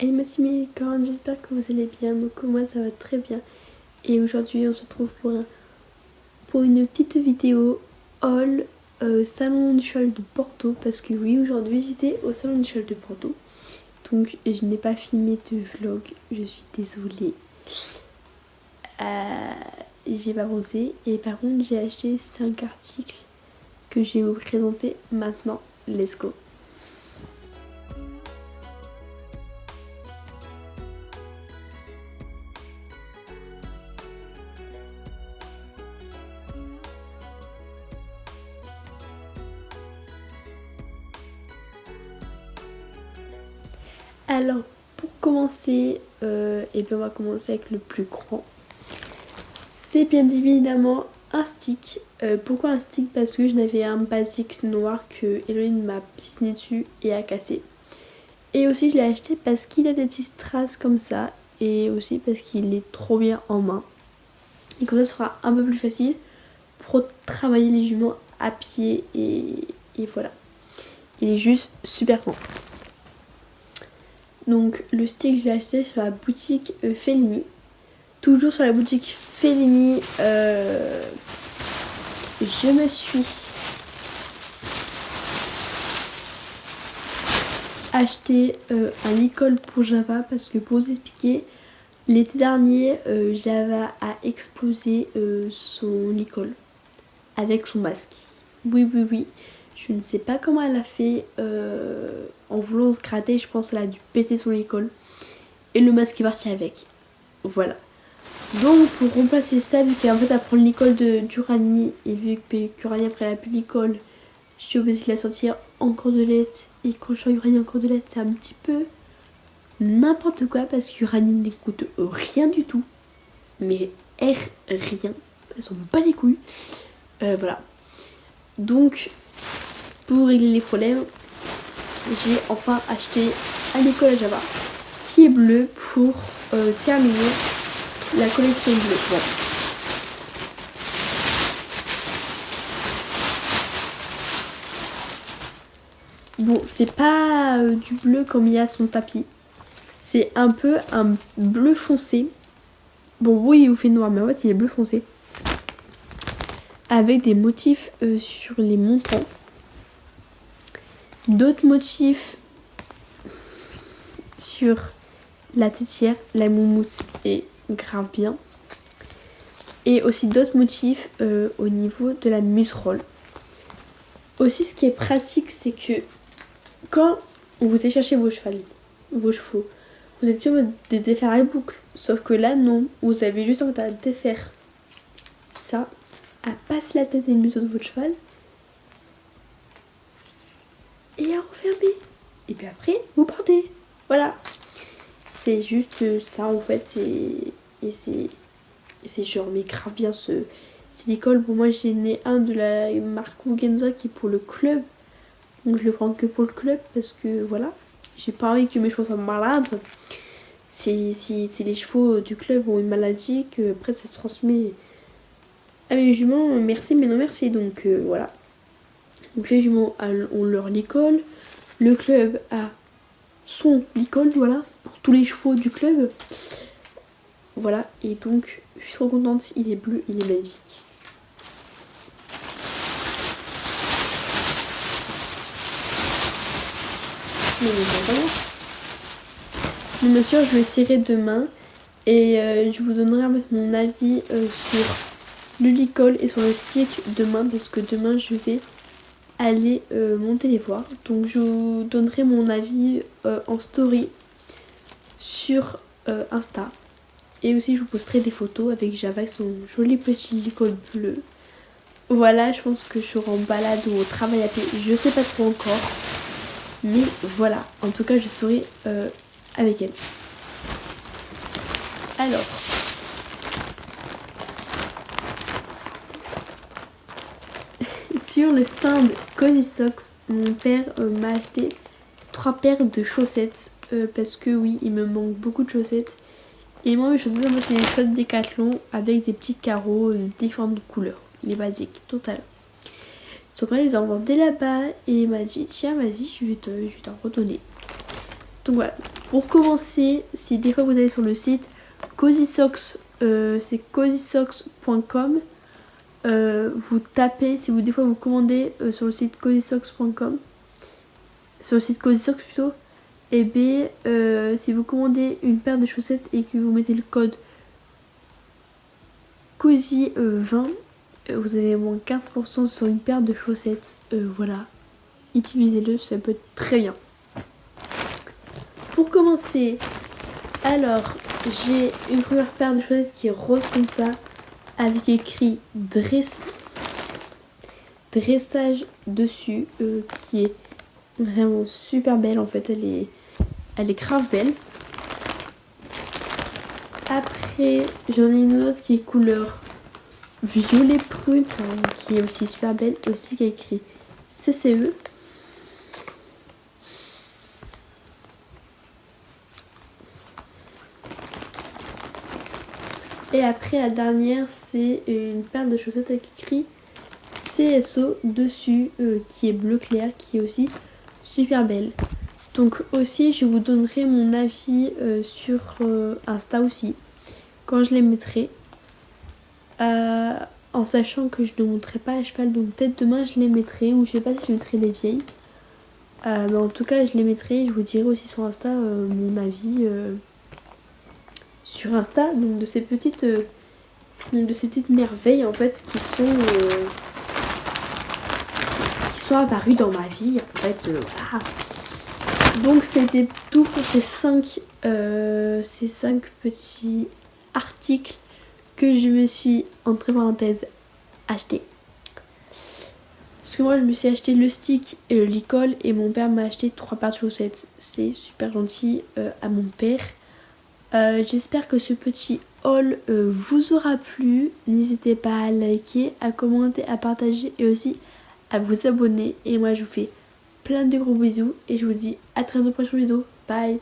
Elle m'a dit mais quand j'espère que vous allez bien, donc moi ça va très bien. Et aujourd'hui on se retrouve pour une petite vidéo haul salon du cheval de Porto. Parce que oui, aujourd'hui j'étais au salon du cheval de Porto. Donc je n'ai pas filmé de vlog, je suis désolée. J'ai pas pensé. Et par contre j'ai acheté 5 articles que je vais vous présenter maintenant. Let's go. Alors, pour commencer, et bien on va commencer avec le plus grand. C'est bien évidemment un stick. Pourquoi un stick? Parce que je n'avais un basique noir que Héloïne m'a pisciné dessus et a cassé. Et aussi je l'ai acheté parce qu'il a des petites strass comme ça. Et aussi parce qu'il est trop bien en main. Et comme ça, ce sera un peu plus facile pour travailler les juments à pied. Et voilà. Il est juste super grand. Donc le stick je l'ai acheté sur la boutique Fellini. Toujours sur la boutique Fellini, je me suis acheté un licol pour Java. Parce que pour vous expliquer, l'été dernier Java a explosé son licol avec son masque. Oui. Je ne sais pas comment elle a fait en voulant se gratter. Je pense qu'elle a dû péter son licol. Et le masque est parti avec. Voilà. Donc pour remplacer ça, vu qu'en fait elle prend l'école d'Uranie, et vu qu'Uranie après elle a plus l'école, je suis obligée de la sortir en cordelette. Et quand je sors Uranie en cordelette, c'est un petit peu n'importe quoi parce qu'Uranie n'écoute rien du tout. Mais rien. Elle s'en bat les couilles. Voilà. Donc pour régler les problèmes, j'ai enfin acheté un école à Java qui est bleu pour terminer la collection bleue. Bon, c'est pas du bleu comme il y a son tapis. C'est un peu un bleu foncé. Bon, oui, il vous fait noir, mais en fait, il est bleu foncé. Avec des motifs sur les montants. D'autres motifs sur la têtière. La moumoute est grave bien. Et aussi d'autres motifs au niveau de la muserolle. Aussi, ce qui est pratique, c'est que quand vous allez chercher vos chevaux, vous avez besoin de défaire les boucles. Sauf que là, non. Vous avez juste en fait à défaire ça, à passer la tête et le museau de votre cheval et à refermer. Et puis après, vous partez. Voilà. C'est juste ça en fait. Et c'est genre, mais grave bien ce silicone. Pour moi, j'ai né un de la marque Mugenza qui est pour le club. Donc je le prends que pour le club parce que voilà. J'ai pas envie que mes chevaux soient malades. Si les chevaux du club ont une maladie, que après ça se transmet à mes juments, merci mais non merci. Donc voilà. Donc les juments ont leur licol. Le club a son licol, voilà. Pour tous les chevaux du club. Voilà, et donc je suis trop contente, il est bleu, il est magnifique. Donc bien sûr, je vais serrer demain et je vous donnerai mon avis sur le licol et sur le stick demain. Parce que demain je vais aller monter les voir. Donc je vous donnerai mon avis en story sur Insta. Et aussi je vous posterai des photos avec Java et son joli petit licol bleu. Voilà, je pense que je serai en balade ou au travail à pied, je sais pas trop encore. Mais voilà, en tout cas je serai avec elle. Alors, sur le stand Cozy Socks, mon père m'a acheté 3 paires de chaussettes. Parce que oui, il me manque beaucoup de chaussettes. Et moi mes chaussettes, en fait, c'est des chaussettes Décathlon avec des petits carreaux de différentes couleurs. Les basiques, total. Donc là, ils ont vendé là-bas et il m'a dit tiens vas-y, je vais t'en redonner. Donc voilà, pour commencer, si des fois vous allez sur le site Cozy Socks, c'est cozysocks.com. Vous tapez, si vous des fois vous commandez sur le site cozysocks.com, sur le site Cozy Socks plutôt, et bien si vous commandez une paire de chaussettes et que vous mettez le code COZY20, vous avez moins 15% sur une paire de chaussettes. Voilà, utilisez-le, ça peut être très bien. Pour commencer, alors j'ai une première paire de chaussettes qui est rose comme ça, avec écrit dressage dessus, qui est vraiment super belle. En fait, elle est grave belle. Après, j'en ai une autre qui est couleur violet prune, qui est aussi super belle, aussi qui a écrit CCE. Et après, la dernière, c'est une paire de chaussettes avec écrit CSO dessus, qui est bleu clair, qui est aussi super belle. Donc aussi, je vous donnerai mon avis sur Insta aussi, quand je les mettrai. En sachant que je ne montrerai pas à cheval, donc peut-être demain je les mettrai, ou je sais pas si je mettrai les vieilles. Mais en tout cas, je les mettrai, je vous dirai aussi sur Insta mon avis sur Insta, donc de ces petites merveilles en fait qui sont apparues dans ma vie en fait. Voilà. Donc c'était tout pour ces 5 petits articles que je me suis, entre parenthèses, acheté. Parce que moi je me suis acheté le stick et le licol, et mon père m'a acheté 3 paires de chaussettes. C'est super gentil à mon père. J'espère que ce petit haul vous aura plu. N'hésitez pas à liker, à commenter, à partager et aussi à vous abonner. Et moi je vous fais plein de gros bisous et je vous dis à très bientôt pour une prochaine vidéo. Bye.